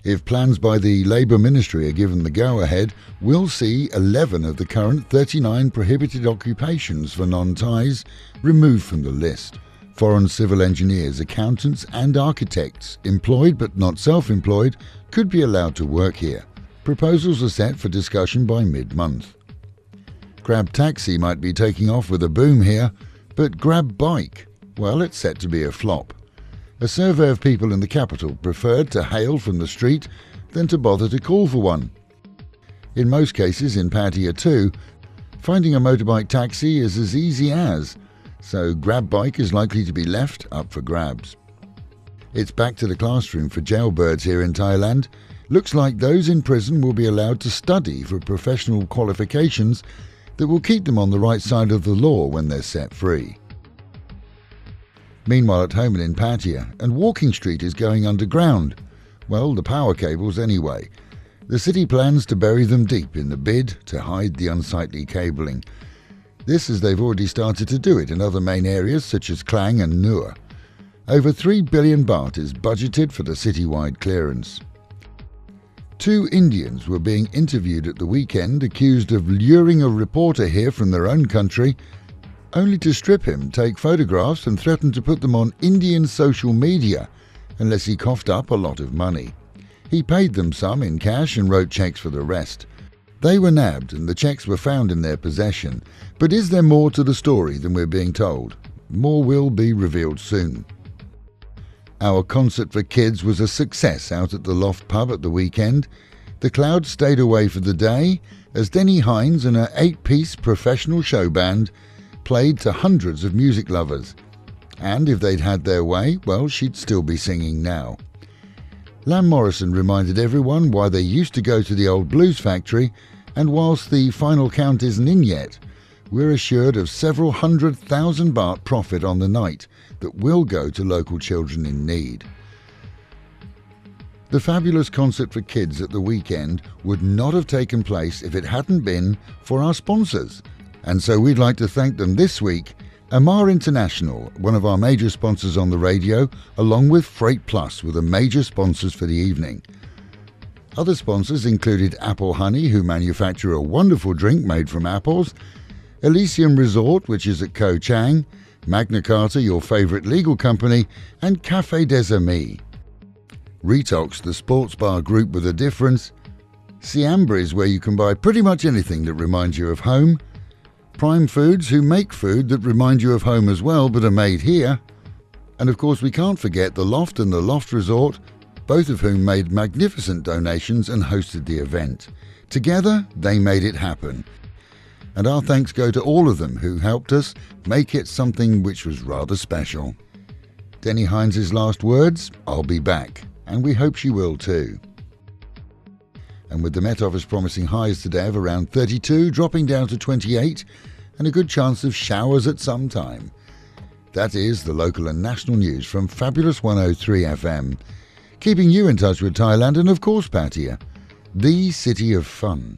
If plans by the Labour Ministry are given the go-ahead, we'll see 11 of the current 39 prohibited occupations for non-Thais removed from the list. Foreign civil engineers, accountants and architects, employed but not self-employed, could be allowed to work here. Proposals are set for discussion by mid-month. Grab taxi might be taking off with a boom here, but grab bike, well, it's set to be a flop. A survey of people in the capital preferred to hail from the street than to bother to call for one. In most cases, in Pattaya too, finding a motorbike taxi is as easy as, so grab bike is likely to be left up for grabs. It's back to the classroom for jailbirds here in Thailand. Looks like those in prison will be allowed to study for professional qualifications that will keep them on the right side of the law when they're set free. Meanwhile, at home and in Pattaya, and Walking Street is going underground. Well, the power cables anyway. The city plans to bury them deep in the bid to hide the unsightly cabling. This as they've already started to do it in other main areas such as Klang and Nuur. Over 3 billion baht is budgeted for the citywide clearance. 2 Indians were being interviewed at the weekend accused of luring a reporter here from their own country, only to strip him, take photographs and threaten to put them on Indian social media unless he coughed up a lot of money. He paid them some in cash and wrote cheques for the rest. They were nabbed and the cheques were found in their possession. But is there more to the story than we're being told? More will be revealed soon. Our concert for kids was a success out at the Loft pub at the weekend. The Clouds stayed away for the day as Denny Hines and her 8-piece professional show band played to hundreds of music lovers. And if they'd had their way, well, she'd still be singing now. Lam Morrison reminded everyone why they used to go to the old blues factory, and whilst the final count isn't in yet, we're assured of several 100,000 baht profit on the night that will go to local children in need. The fabulous concert for kids at the weekend would not have taken place if it hadn't been for our sponsors. And so we'd like to thank them this week, Amar International, one of our major sponsors on the radio, along with Freight Plus were the major sponsors for the evening. Other sponsors included Apple Honey, who manufacture a wonderful drink made from apples, Elysium Resort, which is at Koh Chang, Magna Carta, your favourite legal company, and Café des Amis. Retox, the sports bar group with a difference, Siambres, where you can buy pretty much anything that reminds you of home, Prime Foods, who make food that remind you of home as well but are made here, and of course we can't forget the Loft and the Loft Resort, both of whom made magnificent donations and hosted the event. Together they made it happen, and our thanks go to all of them who helped us make it something which was rather special. Denny Hines' last words, I'll be back, and we hope she will too. And with the Met Office promising highs today of around 32, dropping down to 28, and a good chance of showers at some time. That is the local and national news from Fabulous 103 FM, keeping you in touch with Thailand and of course Pattaya, the city of fun.